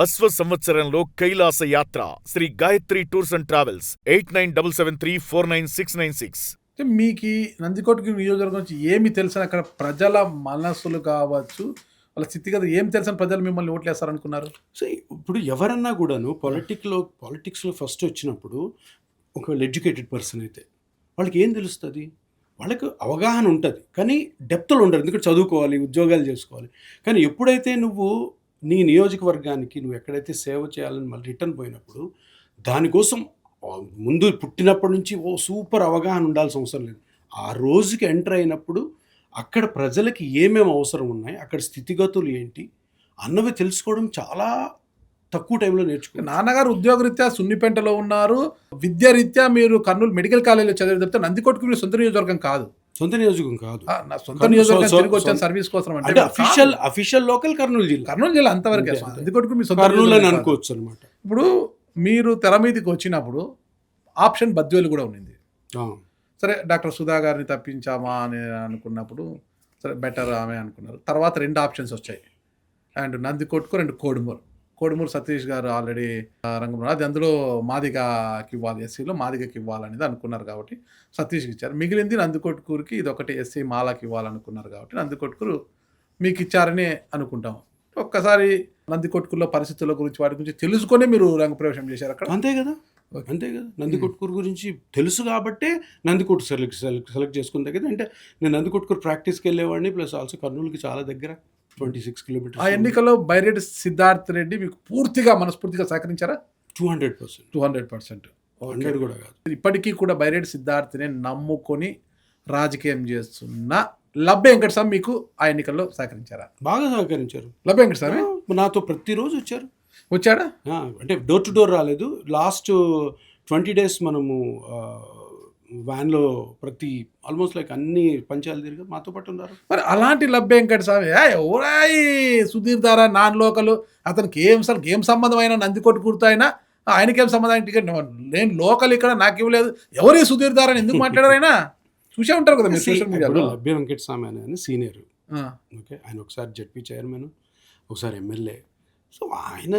అశ్వ సంవత్సరంలో కైలాస యాత్ర Sri Gayatri tours and travels 8977349696. మీకు నందికొట్కు నియోజకవర్గం నుంచి ఏమి తెలుసు, అక్కడ ప్రజల మనసులు కావచ్చు, వాళ్ళ స్థితిగతి ఏం తెలుసని ప్రజలు మిమ్మల్ని ఓట్లేస్తారనుకున్నారు? సో ఇప్పుడు ఎవరన్నా కూడాను పాలిటిక్స్లో ఫస్ట్ వచ్చినప్పుడు ఒకవేళ ఎడ్యుకేటెడ్ పర్సన్ అయితే వాళ్ళకి ఏం తెలుస్తుంది, వాళ్ళకి అవగాహన ఉంటుంది కానీ డెప్త్లో ఉండదు. ఎందుకంటే చదువుకోవాలి, ఉద్యోగాలు చేసుకోవాలి. కానీ ఎప్పుడైతే నువ్వు నీ నియోజకవర్గానికి నువ్వు ఎక్కడైతే సేవ చేయాలని మళ్ళీ రిటర్న్ పోయినప్పుడు దానికోసం ముందు పుట్టినప్పటి నుంచి సూపర్ అవగాహన ఉండాల్సిన అవసరం లేదు. ఆ రోజుకి ఎంటర్ అయినప్పుడు అక్కడ ప్రజలకి ఏమేమి అవసరం ఉన్నాయి, అక్కడ స్థితిగతులు ఏంటి అన్నవి తెలుసుకోవడం చాలా తక్కువ టైంలో నేర్చుకో. నాన్నగారు ఉద్యోగరీత్యా సున్నిపెంటలో ఉన్నారు, విద్యారీత్యా మీరు కర్నూలు మెడికల్ కాలేజీలో చదివి చెప్తే నందికొట్కు మీరు సొంత నియోజకవర్గం కాదు. సొంత నియోజకవర్గం కాదు, నా సొంత నియోజకవర్గం తిరిగి వచ్చాను సర్వీస్ కోసం అంటే అఫీషియల్ లోకల్ కర్నూలు జిల్లా అంతవరకే. నందికొట్కు మీ సొంత కర్నూలు అని అనుకోవచ్చు అనమాట. ఇప్పుడు మీరు తెర మీదకి వచ్చినప్పుడు ఆప్షన్ బద్వేలు కూడా ఉండింది. సరే డాక్టర్ సుధా గారిని తప్పించామా అని అనుకున్నప్పుడు సరే బెటర్ ఆమె అనుకున్నారు. తర్వాత 2 ఆప్షన్స్ వచ్చాయి, అండ్ నందికొట్కు 2 కోడుమూరు సతీష్ గారు ఆల్రెడీ రంగంలో అది అందులో మాదిగకి ఇవ్వాలి, ఎస్సీలో మాదిగకి ఇవ్వాలనేది అనుకున్నారు కాబట్టి సతీష్కి ఇచ్చారు. మిగిలింది నందికొట్కూరుకి ఇది ఒకటి ఎస్సీ మాలకి ఇవ్వాలనుకున్నారు కాబట్టి నందికొట్కూరు మీకు ఇచ్చారని అనుకుంటాం. ఒక్కసారి నందికొట్కూరులో పరిస్థితుల గురించి వాటి గురించి తెలుసుకొని మీరు రంగప్రవేశం చేశారు అక్కడ. అంతే కదా. నందికొట్కూరు గురించి తెలుసు కాబట్టే నందికొట్టు సెలెక్ట్ చేసుకున్న దగ్గర. అంటే నేను నందికొట్కూరు ప్రాక్టీస్కి వెళ్ళేవాడిని, ప్లస్ ఆల్సో కర్నూలుకి చాలా దగ్గర 26 కిలోమీటర్స్. ఆ ఎన్నికల్లో బైరెడ్డి సిద్ధార్థ్ రెడ్డి మీకు పూర్తిగా మనస్ఫూర్తిగా సహకరించారా? 200%. 100% కూడా కాదు. ఇప్పటికీ కూడా బైరెడ్డి సిద్ధార్థ్ని నమ్ముకొని రాజకీయం చేస్తున్న లబ్బే వెంకటస్వామి మీకు ఆ ఎన్నికల్లో సహకరించారా? బాగా సహకరించారు. లబ్బే వెంకటస్వామి నాతో ప్రతిరోజు వచ్చాడా? అంటే డోర్ టు డోర్ రాలేదు. లాస్ట్ 20 days మనము వ్యాన్లో ప్రతి ఆల్మోస్ట్ లైక్ అన్ని పంచాయలు తిరిగి మాతో పాటు ఉన్నారు. మరి అలాంటి లబ్బే వెంకటస్వామి ఎవరాయి సుధీర్ దారా నాన్ లోకల్, అతనికి ఏం సంబంధమైన నందికొట్కూరుతో అయినా ఆయనకేం సంబంధం, టికెట్ నేను లోకల్ ఇక్కడ నాకు ఇవ్వలేదు, ఎవరి సుధీర్ దారా ఎందుకు మాట్లాడారు? ఆయన చూసే ఉంటారు కదా మీరు సోషల్ మీడియాలో. లబ్బే వెంకటస్వామి అని సీనియర్, ఓకే, ఆయన ఒకసారి జడ్పీ చైర్మన్, ఒకసారి ఎమ్మెల్యే. సో ఆయన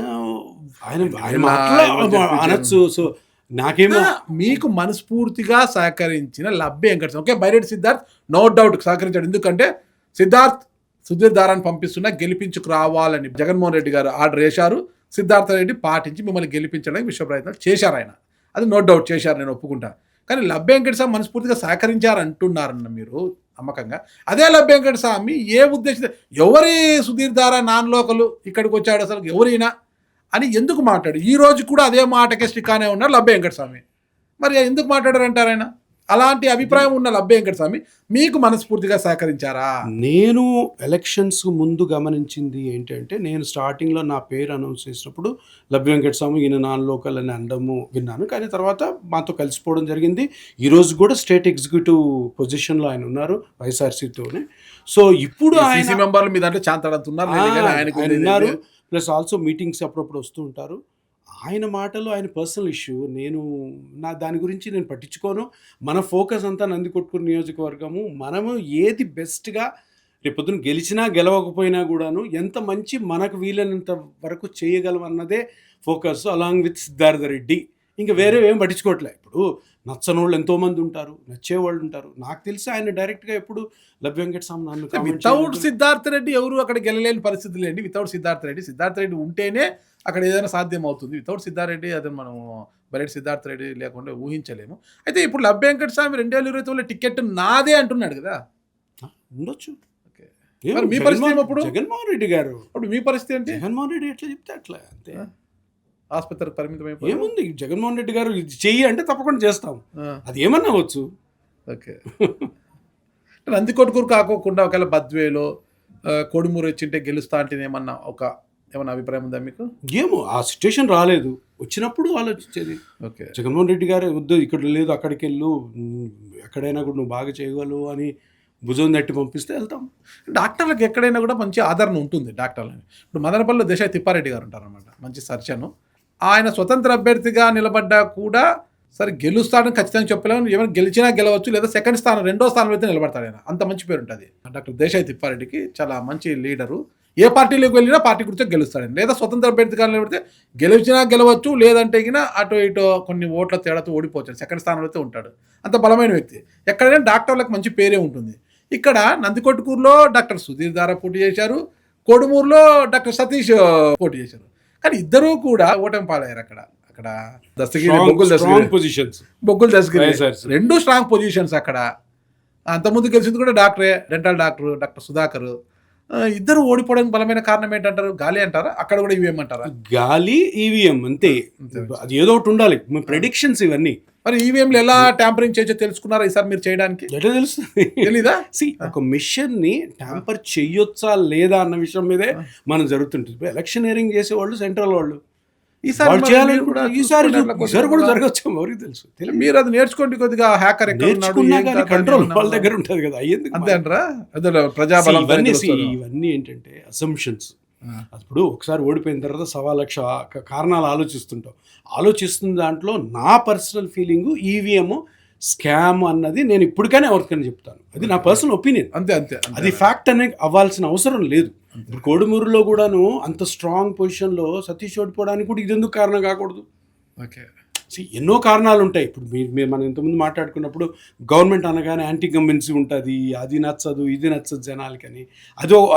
అనొచ్చు. సో నాకేమో మీకు మనస్ఫూర్తిగా సహకరించిన Labbe Venkataswamy, okay, Byreddy Siddharth no doubt సహకరించాడు. ఎందుకంటే సిద్ధార్థ్ సుధీర్ దారాన్ని పంపిస్తున్నా గెలిపించుకు రావాలని జగన్మోహన్ రెడ్డి గారు ఆర్డర్ వేశారు. సిద్ధార్థ రెడ్డి పాటించి మిమ్మల్ని గెలిపించడానికి విశ్వ ప్రయత్నాలు చేశారు. ఆయన అది నో డౌట్ చేశారు, నేను ఒప్పుకుంటా. కానీ లబ్బే వెంకటస్వామి మనస్ఫూర్తిగా సహకరించారు అంటున్నారన్న మీరు నమ్మకంగా. అదే లబ్బే వెంకటస్వామి ఏ ఉద్దేశం, ఎవరి సుధీర్ దారా నాన్ లోకలు ఇక్కడికి వచ్చాడు అసలు ఎవరైనా అని ఎందుకు మాట్లాడు? ఈ రోజు కూడా అదే మాటకే స్టికానే ఉన్నారు లబ్బే వెంకటస్వామి. మరి ఎందుకు మాట్లాడారంటారు ఆయన? అలాంటి అభిప్రాయం ఉన్న లబ్బే వెంకటస్వామి మీకు మనస్ఫూర్తిగా సహకరించారా? నేను ఎలక్షన్స్ ముందు గమనించింది ఏంటంటే, నేను స్టార్టింగ్లో నా పేరు అనౌన్స్ చేసినప్పుడు లబ్బే వెంకటస్వామి ఈయన నాన్ లోకల్ అని అనడము విన్నాను. కానీ తర్వాత మాతో కలిసిపోవడం జరిగింది. ఈరోజు కూడా స్టేట్ ఎగ్జిక్యూటివ్ పొజిషన్లో ఆయన ఉన్నారు వైఎస్ఆర్సీతోనే. సో ఇప్పుడు ఆయన మెంబర్లు మీ దాంట్లో ఉన్నారు, ప్లస్ ఆల్సో మీటింగ్స్ అప్పుడప్పుడు వస్తూ ఉంటారు. ఆయన మాటలు ఆయన పర్సనల్ ఇష్యూ, దాని గురించి నేను పట్టించుకోను. మన ఫోకస్ అంతా నందికొట్కూరు నియోజకవర్గము, మనము ఏది బెస్ట్గా రేపొద్దున గెలిచినా గెలవకపోయినా కూడాను ఎంత మంచి మనకు వీలైనంత వరకు చేయగలం అన్నదే focus, along with Siddhartha Reddy. ఇంకా వేరే ఏం పట్టించుకోవట్లే. ఇప్పుడు నచ్చని వాళ్ళు ఎంతోమంది ఉంటారు, నచ్చేవాళ్ళు ఉంటారు. నాకు తెలిసి ఆయన డైరెక్ట్గా ఎప్పుడు లబ్బే వెంకటస్వామి నన్ను వితౌట్ సిద్ధార్థ రెడ్డి ఎవరు అక్కడ గెలలేని పరిస్థితి లేండి. వితౌట్ సిద్ధార్థ రెడ్డి ఉంటేనే అక్కడ ఏదైనా సాధ్యం అవుతుంది. వితౌట్ సిద్ధార్థ రెడ్డి అది మనం బైరెడ్డి సిద్ధార్థ రెడ్డి లేకుండా ఊహించలేము. అయితే ఇప్పుడు లబ్బే వెంకటస్వామి 2029 టికెట్ నాదే అంటున్నాడు కదా, ఉండొచ్చు. మీ పరిస్థితి అప్పుడు జగన్మోహన్ రెడ్డి గారు, అప్పుడు మీ పరిస్థితి ఏంటి? జగన్మోహన్ రెడ్డి ఎట్లా చెప్తే అట్లా, అంతే. ఆసుపత్రికి పరిమితం ఏముంది, జగన్మోహన్ రెడ్డి గారు ఇది చెయ్యి అంటే తప్పకుండా చేస్తాం, అది ఏమన్నా అవ్వచ్చు. ఓకే, నందికొట్కూరు కాకోకుండా ఒకవేళ బద్వేలో కోడుమూరు వచ్చింటే గెలుస్తా అంటే ఏమన్నా అభిప్రాయం ఉందా మీకు? ఏమో, ఆ సిచ్యువేషన్ రాలేదు, వచ్చినప్పుడు ఆలోచించేది. ఓకే, జగన్మోహన్ రెడ్డి గారు వద్దు ఇక్కడ లేదు అక్కడికి వెళ్ళు, ఎక్కడైనా కూడా నువ్వు బాగా చేయగలవు అని భుజం తట్టి పంపిస్తే వెళ్తాం. డాక్టర్లకు ఎక్కడైనా కూడా మంచి ఆదరణ ఉంటుంది డాక్టర్లని. ఇప్పుడు మదనపల్లిలో దేశాయి తిప్పారెడ్డి గారు ఉంటారనమాట, మంచి సర్జను. ఆయన స్వతంత్ర అభ్యర్థిగా నిలబడ్డా కూడా సరే గెలుస్తాడని ఖచ్చితంగా చెప్పలేము. ఏమైనా గెలిచినా గెలవచ్చు, లేదా సెకండ్ స్థానం 2వ స్థానం అయితే నిలబడతాడు ఆయన, అంత మంచి పేరు ఉంటుంది డాక్టర్ దేశాయి తిప్పారెడ్డికి. చాలా మంచి లీడరు. ఏ పార్టీలోకి వెళ్ళినా పార్టీ గురించి గెలుస్తాడండి. లేదా స్వతంత్ర అభ్యర్థిగా పెడితే గెలిచినా గెలవచ్చు, లేదంటే గిన అటు ఇటు కొన్ని ఓట్ల తేడాతో ఓడిపోవచ్చు. సెకండ్ స్థానంలో అయితే ఉంటాడు. అంత బలమైన వ్యక్తి. ఎక్కడైనా డాక్టర్లకు మంచి పేరే ఉంటుంది. ఇక్కడ నందికొట్కూరులో డాక్టర్ సుధీర్ దారా పోటీ చేశారు, కోడుమూరులో డాక్టర్ సతీష్ పోటీ చేశారు. కానీ ఇద్దరూ కూడా ఓటమి పాలయ్యారు. అక్కడ దస్తగిరి, బొగ్గుల దస్తగిరి రెండు స్ట్రాంగ్ పొజిషన్స్. అక్కడ అంతకుముందు గెలిచింది కూడా డాక్టరే, డెంటల్ డాక్టర్ సుధాకర్. ఇద్దరు ఓడిపోవడానికి బలమైన కారణం ఏంటంటారు? గాలి అంటారా? అక్కడ కూడా ఈవీఎం అంటారా? గాలి, ఈవీఎం అంతే. అది ఏదో ఒకటి ఉండాలి. ప్రెడిక్షన్స్ ఇవన్నీ. మరి ఈవీఎంలు ఎలా ట్యాంపరింగ్ చేయొచ్చో తెలుసుకున్నారా ఈసారి మీరు చేయడానికి? ఎట్లా తెలుస్తుంది? తెలీదా? ఒక మిషన్ ని ట్యాంపర్ చెయ్యొచ్చా లేదా అన్న విషయం మీదే మనం జరుగుతుంటుంది. ఎలక్షనీరింగ్ చేసేవాళ్ళు సెంట్రల్ వాళ్ళు. ఈసారి కూడా జరగచ్చు, ఎవరికి తెలుసు. మీరు అది నేర్చుకోండి కొద్దిగా. హ్యాకర్ కంట్రోల్ వాళ్ళ దగ్గర ఉంటుంది కదా. అంతే అంటారా? ప్రజాబలం ఇవన్నీ ఏంటంటే అసంప్షన్స్. అప్పుడు ఒకసారి ఓడిపోయిన తర్వాత 1,00,000 కారణాలు ఆలోచిస్తున్న దాంట్లో నా పర్సనల్ ఫీలింగ్ ఈవీఎం స్కామ్ అన్నది నేను ఇప్పటికైనా ఎవరికైనా చెప్తాను. అది నా పర్సనల్ ఒపీనియన్. అంతే. అది ఫ్యాక్ట్ అనే అవ్వాల్సిన అవసరం లేదు. ఇప్పుడు కోడుమూరులో కూడాను అంత స్ట్రాంగ్ పొజిషన్లో సతీష్ ఓడిపోవడానికి కూడా ఇది ఎందుకు కారణం కాకూడదు? ఓకే, ఎన్నో కారణాలు ఉంటాయి. ఇప్పుడు మీరు మనం ఇంతకుముందు మాట్లాడుకున్నప్పుడు గవర్నమెంట్ అనగానే యాంటీ గవర్నమెంట్సీ ఉంటుంది, అది నచ్చదు ఇది నచ్చదు జనాలకని.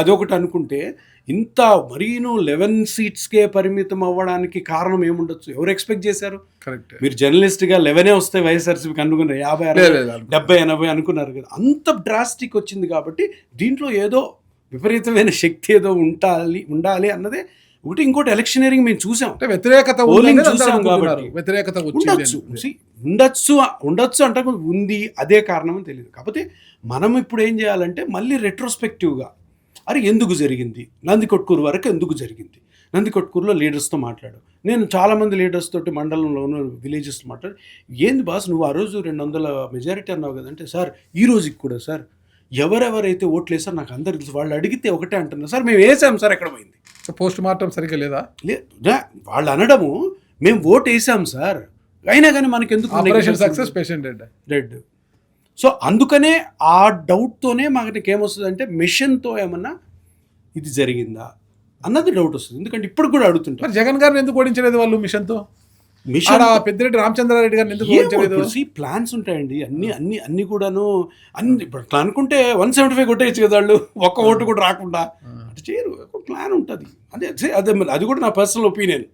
అదొకటి అనుకుంటే ఇంత మరీను 11 సీట్స్కే పరిమితం అవ్వడానికి కారణం ఏముండొచ్చు? ఎవరు ఎక్స్పెక్ట్ చేశారు? కరెక్ట్. మీరు జర్నలిస్ట్గా 11 వస్తాయి వైఎస్ఆర్సీపీకి అనుకున్నారు, 50, 70, 80 అనుకున్నారు కదా. అంత డ్రాస్టిక్ వచ్చింది కాబట్టి దీంట్లో ఏదో విపరీతమైన శక్తి ఏదో ఉండాలి అన్నదే ఒకటి. ఇంకోటి ఎలక్షనీరింగ్ మేము చూసాం, వ్యతిరేకత చూసాం కాబట్టి వ్యతిరేకత ఉండొచ్చు అంటే ఉంది, అదే కారణం అని తెలియదు. కాకపోతే మనం ఇప్పుడు ఏం చేయాలంటే మళ్ళీ రెట్రోస్పెక్టివ్గా అరే ఎందుకు జరిగింది, నందికొట్కూరు వరకు ఎందుకు జరిగింది, నందికొట్కూరులో లీడర్స్తో మాట్లాడు. నేను చాలామంది లీడర్స్ తోటి మండలంలోనూ విలేజెస్తో మాట్లాడు. ఏంది బాస్ నువ్వు ఆ రోజు 200 మెజారిటీ అన్నావు కదంటే, సార్ ఈ రోజుకి కూడా సార్ ఎవరెవరైతే ఓట్లు వేసారు నాకు అందరు తెలుసు, వాళ్ళు అడిగితే ఒకటే అంటున్నారు, సార్ మేము వేసాం సార్ ఎక్కడ పోయింది? పోస్ట్ మార్టం సరిగ్గా లేదా? వాళ్ళు అనడము మేము ఓటు వేసాం సార్, అయినా కానీ మనకి ఎందుకు సక్సెస్ పేషెంట్ డెడ్. సో అందుకనే ఆ డౌట్తోనే మనకి ఏమొస్తుంది అంటే మిషన్తో ఏమన్నా ఇది జరిగిందా అన్నది డౌట్ వస్తుంది. ఎందుకంటే ఇప్పుడు కూడా అడుగుతుంటారు జగన్ గారిని ఎందుకు ఓడించలేదు వాళ్ళు మిషన్తో? పెద్దిరెడ్డి రామచంద్రారెడ్డి గారిని ఎందుకు ఓడించలేదు? ప్లాన్స్ ఉంటాయండి అన్ని కూడాను. ఇప్పుడు అట్లా అనుకుంటే 175 కొట్టేయచ్చు కదా వాళ్ళు, ఒక్క ఓటు కూడా రాకుండా. అది చేయరు, ఒక ప్లాన్ ఉంటుంది. అది కూడా నా పర్సనల్ ఒపీనియన్.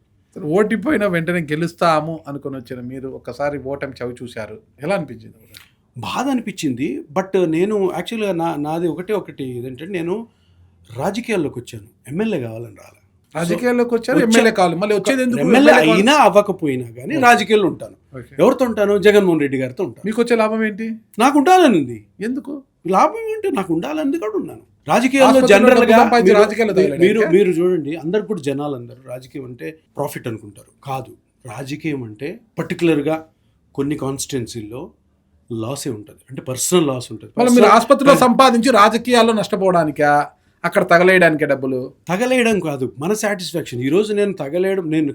ఓడిపోయిన వెంటనే గెలుస్తాము అనుకుని వచ్చిన మీరు ఒక్కసారి ఓటమి చవి చూశారు, ఎలా అనిపించింది? బాధ అనిపించింది. బట్ నేను యాక్చువల్గా నాది ఒకటి ఏంటంటే, నేను రాజకీయాల్లోకి వచ్చాను, ఎమ్మెల్యే కావాలని రాలే. రాజకీయాల్లోకి వచ్చారు, ఎమ్మెల్యే కావాలి. మళ్ళీ వచ్చేది ఎందుకు? ఎమ్మెల్యే అయినా అవ్వకపోయినా కానీ రాజకీయాల్లో ఉంటాను. ఎవరితో ఉంటాను? జగన్మోహన్ రెడ్డి గారితో ఉంటాను. మీకు వచ్చే లాభం ఏంటి? నాకు ఉండాలని ఉంది. ఎందుకు లాభం ఏంటి? నాకు ఉండాలని కూడా ఉన్నాను. రాజకీయాల్లో జనరల్గా మీరు చూడండి, అందరు కూడా జనాలందరూ రాజకీయం అంటే ప్రాఫిట్ అనుకుంటారు. కాదు, రాజకీయం అంటే పర్టికులర్గా కొన్ని కాన్స్టిట్యున్సీల్లో లాసే ఉంటుంది, అంటే పర్సనల్ లాస్ ఉంటుంది. మీరు ఆసుపత్రిలో సంపాదించి రాజకీయాల్లో నష్టపోవడానికా, అక్కడ తగలేయడానికి? డబ్బులు తగలేయడం కాదు, మన సాటిస్ఫాక్షన్. ఈరోజు నేను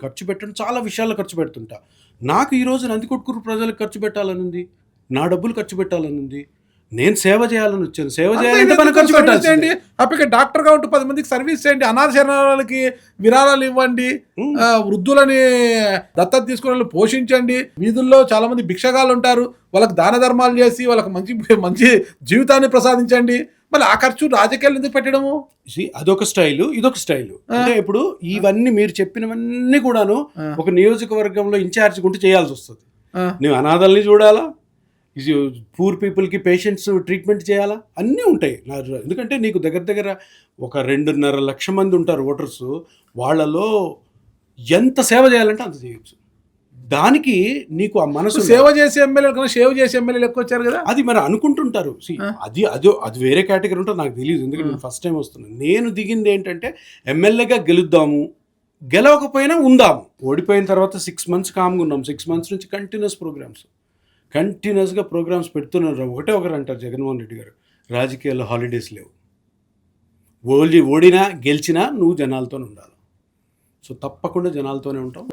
ఖర్చు పెట్టడం చాలా విషయాల్లో ఖర్చు పెడుతుంటా. నాకు ఈరోజు నందికొట్కూరు ప్రజలకు ఖర్చు పెట్టాలని ఉంది, నా డబ్బులు ఖర్చు పెట్టాలని ఉంది, నేను సేవ చేయాలని వచ్చాను. సేవ చేయాలంటే మనం ఖర్చు పెట్టాల్సింది. అప్పటికే డాక్టర్గా ఉంటూ 10 మందికి సర్వీస్ చేయండి, అనాథ శరణాలకి విరాళాలు ఇవ్వండి, వృద్ధులని దత్తత తీసుకుని పోషించండి. వీధుల్లో చాలా మంది భిక్షగాళ్ళు ఉంటారు, వాళ్ళకి దాన ధర్మాలు చేసి వాళ్ళకి మంచి జీవితాన్ని ప్రసాదించండి. మళ్ళీ ఆ ఖర్చు రాజకీయాలు ఎందుకు పెట్టడము? అదొక స్టైలు, ఇదొక స్టైలు. అంటే ఇప్పుడు ఇవన్నీ మీరు చెప్పినవన్నీ కూడాను ఒక నియోజకవర్గంలో ఇన్ఛార్జ్ ఉంటూ చేయాల్సి వస్తుంది. నువ్వు అనాథల్ని చూడాలా, పూర్ పీపుల్కి పేషెంట్స్ ట్రీట్మెంట్ చేయాలా, అన్నీ ఉంటాయి. ఎందుకంటే నీకు దగ్గర ఒక 2.5 లక్షల మంది ఉంటారు ఓటర్స్, వాళ్ళలో ఎంత సేవ చేయాలంటే అంత చేయొచ్చు. దానికి నీకు ఆ మనసు. సేవ చేసే ఎమ్మెల్యేలు కన్నా సేవ చేసే ఎమ్మెల్యేలు ఎక్కువ వచ్చారు కదా, అది మరి అనుకుంటుంటారు. అది వేరే కేటగిరీ ఉంటుంది, నాకు తెలియదు. ఎందుకంటే నేను ఫస్ట్ టైం వస్తున్నాను. నేను దిగింది ఏంటంటే ఎమ్మెల్యేగా గెలుద్దాము, గెలవకపోయినా ఉందాము. ఓడిపోయిన తర్వాత 6 months కామ్గా ఉన్నాం. 6 months నుంచి కంటిన్యూస్గా ప్రోగ్రామ్స్ పెడుతున్నారు. ఒకరు అంటారు జగన్మోహన్ రెడ్డి గారు, రాజకీయాల్లో హాలిడేస్ లేవు, ఓడినా గెలిచినా నువ్వు జనాలతోనే ఉండాలి. సో తప్పకుండా జనాలతోనే ఉంటాం.